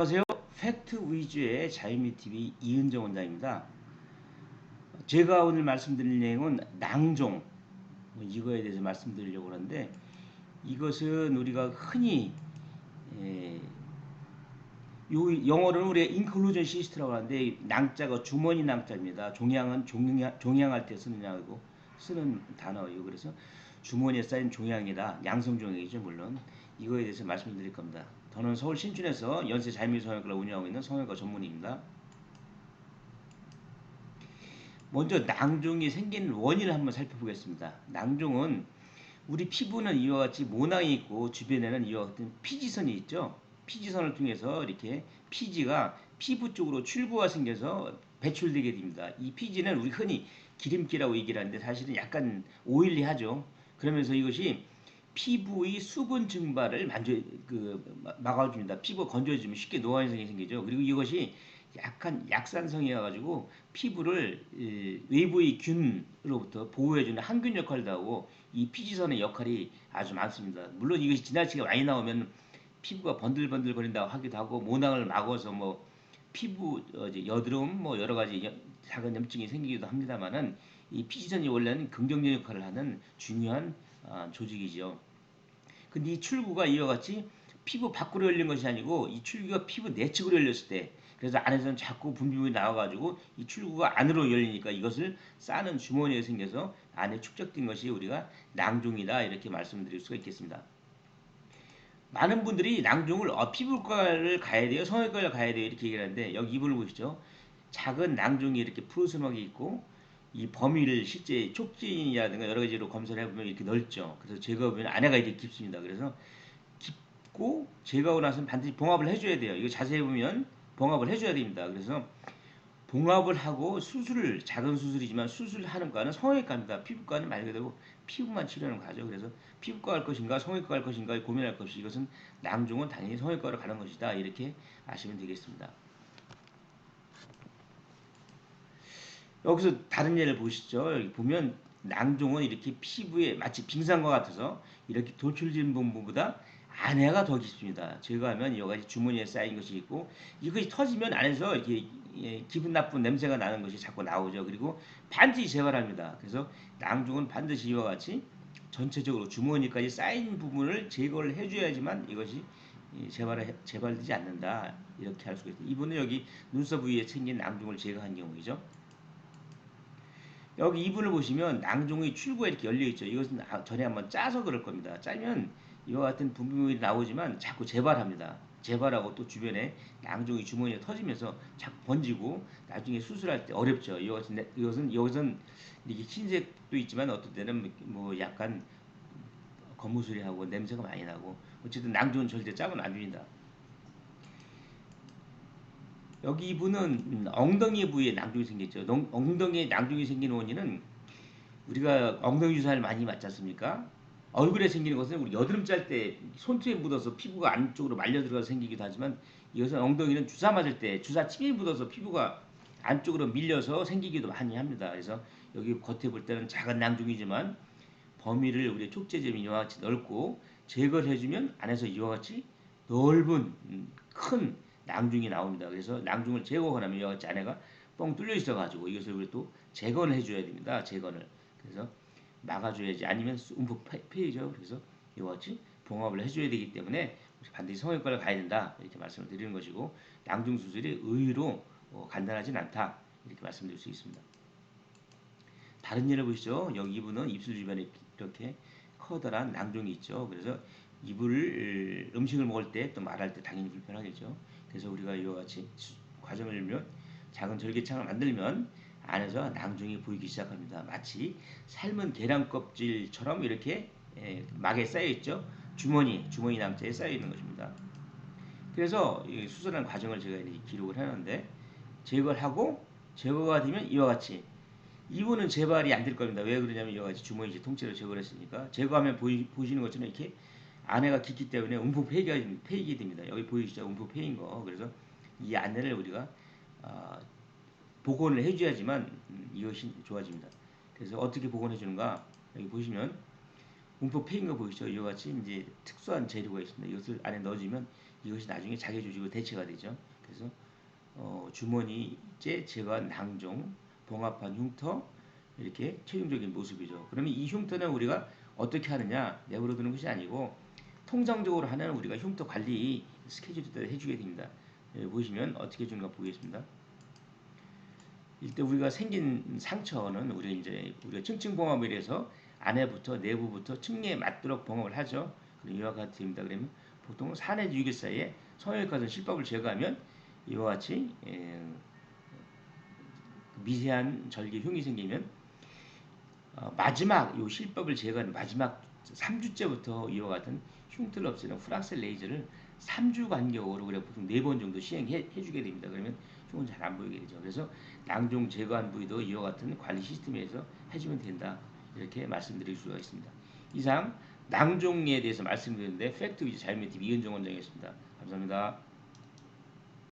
안녕하세요. 팩트 위주의 자유미TV 이은정 원장입니다. 제가 오늘 말씀드릴 내용은 낭종, 이거에 대해서 말씀드리려고 하는데, 이것은 우리가 흔히 에, 영어로는 우리가 인클루전 시스템이라고 하는데, 낭자가 주머니 낭자입니다. 종양은 종양할 때 쓰는 단어예요. 그래서 주머니에 쌓인 종양이다. 양성 종양이죠, 물론. 이거에 대해서 말씀드릴 겁니다. 저는 서울 신촌에서 연세 자유미 성형외과를 운영하고 있는 성형외과 전문의입니다. 먼저 낭종이 생긴 원인을 한번 살펴보겠습니다. 낭종은 우리 피부는 이와 같이 모낭이 있고 주변에는 이와 같은 피지선이 있죠. 피지선을 통해서 이렇게 피지가 피부 쪽으로 출구가 생겨서 배출되게 됩니다. 이 피지는 우리 흔히 기름기라고 얘기를 하는데 사실은 약간 오일리하죠. 그러면서 이것이 피부의 수분 증발을 막아줍니다. 피부가 건조해지면 쉽게 노화현상이 생기죠. 그리고 이것이 약간 약산성이어가지고 피부를 외부의 균으로부터 보호해주는 항균 역할도 하고 이 피지선의 역할이 아주 많습니다. 물론 이것이 지나치게 많이 나오면 피부가 번들번들 거린다고 하기도 하고 모낭을 막아서 뭐 피부 여드름 뭐 여러 가지 작은 염증이 생기기도 합니다만은 이 피지선이 원래는 긍정적 역할을 하는 중요한 조직이죠. 근데 이 출구가 이와 같이 피부 밖으로 열린 것이 아니고 이 출구가 피부 내측으로 열렸을 때 그래서 안에서는 자꾸 분비물이 나와가지고 이 출구가 안으로 열리니까 이것을 싸는 주머니가 생겨서 안에 축적된 것이 우리가 낭종이다 이렇게 말씀드릴 수가 있겠습니다. 많은 분들이 낭종을 피부과를 가야 돼요, 성형외과를 가야 돼요 이렇게 얘기를 하는데 여기 이분을 보시죠. 작은 낭종이 이렇게 푸르스름하게 있고 이 범위를 실제 촉진이라든가 여러 가지로 검사를 해보면 이렇게 넓죠. 그래서 제거하면 안에가 이렇게 깊습니다. 그래서 깊고 제거하고 나서는 반드시 봉합을 해줘야 돼요. 이거 자세히 보면 봉합을 해줘야 됩니다. 그래서 봉합을 하고 수술을 작은 수술이지만 수술하는 과는 성형외과입니다. 피부과는 말 그대로 피부만 치료하는 과죠. 그래서 피부과 할 것인가 성형외과 할 것인가 고민할 것이 이것은 낭종은 당연히 성형외과로 가는 것이다. 이렇게 아시면 되겠습니다. 여기서 다른 예를 보시죠. 여기 보면 낭종은 이렇게 피부에 마치 빙산과 같아서 이렇게 돌출된 부분보다 안에가 더 깊습니다. 제거하면 여러 가지 주머니에 쌓인 것이 있고 이것이 터지면 안에서 이렇게 기분 나쁜 냄새가 나는 것이 자꾸 나오죠. 그리고 반드시 제거합니다. 그래서 낭종은 반드시 이와 같이 전체적으로 주머니까지 쌓인 부분을 제거를 해줘야지만 이것이 재발되지 않는다. 이렇게 할 수가 있습니다. 이분은 여기 눈썹 위에 생긴 낭종을 제거한 경우이죠. 여기 이분을 보시면 낭종의 출구가 이렇게 열려 있죠. 이것은 전에 한번 짜서 그럴 겁니다. 짜면 이와 같은 분비물이 나오지만 자꾸 재발합니다. 재발하고 또 주변에 낭종이 주머니에 터지면서 자꾸 번지고 나중에 수술할 때 어렵죠. 이것은 여기선 이렇게 흰색도 있지만 어떤 때는 뭐 약간 거무스레하고 냄새가 많이 나고 어쨌든 낭종은 절대 짜면 안 됩니다. 여기 이분은 엉덩이 부위에 낭종이 생겼죠. 엉덩이에 낭종이 생긴 원인은 우리가 엉덩이 주사를 많이 맞지 않습니까? 얼굴에 생기는 것은 우리 여드름 짤 때 손톱에 묻어서 피부가 안쪽으로 말려 들어가서 생기기도 하지만 이것은 엉덩이는 주사 맞을 때 주사 침이 묻어서 피부가 안쪽으로 밀려서 생기기도 많이 합니다. 그래서 여기 겉에 볼 때는 작은 낭종이지만 범위를 우리 촉재점이 이와 같이 넓고 제거를 해주면 안에서 이와 같이 넓은 큰 낭중이 나옵니다. 그래서 낭중을 제거하면 이와 같이 안에가 뻥 뚫려 있어가지고 이것을 우리 또 재건을 해줘야 됩니다. 재건을. 그래서 막아줘야지 아니면 움푹 패이죠. 그래서 이와 같이 봉합을 해줘야 되기 때문에 반드시 성형외과를 가야 된다 이렇게 말씀을 드리는 것이고 낭중 수술이 의외로 간단하진 않다 이렇게 말씀드릴 수 있습니다. 다른 예를 보시죠. 여기 이분은 입술 주변에 이렇게 커다란 낭종이 있죠. 그래서 입을 음식을 먹을 때 또 말할 때 당연히 불편하겠죠. 그래서 우리가 이와 같이 과정을 열면 작은 절개창을 만들면 안에서 낭종이 보이기 시작합니다. 마치 삶은 계란 껍질처럼 이렇게 막에 쌓여 있죠. 주머니 낭자에 쌓여 있는 것입니다. 그래서 수술하는 과정을 제가 기록을 해놨는데 제거를 하고 제거가 되면 이와 같이 이분은 재발이 안 될 겁니다. 왜 그러냐면 이와 같이 주머니 통째로 제거를 했으니까 제거하면 보시는 것처럼 이렇게 안에가 깊기 때문에 움푹 패이게 됩니다. 여기 보이시죠? 움푹 패인 거. 그래서 이 안에를 우리가 어, 복원을 해줘야지만 이것이 좋아집니다. 그래서 어떻게 복원해 주는가? 여기 보시면 움푹 패인 거 보이시죠? 이와 같이 이제 특수한 재료가 있습니다. 이것을 안에 넣어주면 이것이 나중에 자기 조직으로 대체가 되죠. 그래서 주머니째 제거한 낭종, 봉합한 흉터 이렇게 최종적인 모습이죠. 그러면 이 흉터는 우리가 어떻게 하느냐 내버려 두는 것이 아니고 통상적으로 하는 우리가 흉터 관리 스케줄을 따라 해주게 됩니다. 보시면 어떻게 해주는가 보겠습니다. 일단 우리가 생긴 상처는 우리가 층층 봉합을 해서 안에부터 내부부터 층리에 맞도록 봉합을 하죠. 그럼 이와 같이 됩니다. 그러면 보통 4 내지 6일 사이에 성형외과에서 실밥을 제거하면 이와 같이 미세한 절개 흉이 생기면 마지막 요 실밥을 제거하는 마지막 3주째부터 이와 같은 흉터를 없애는 프락셀 레이저를 3주 간격으로 그래 보통 4번 정도 시행해 주게 됩니다. 그러면 흉은 잘 안 보이게 되죠. 그래서 낭종 제거한 부위도 이와 같은 관리 시스템에서 해주면 된다. 이렇게 말씀드릴 수가 있습니다. 이상 낭종에 대해서 말씀드렸는데 팩트 위주 자유민팁 이은정 원장이었습니다. 감사합니다.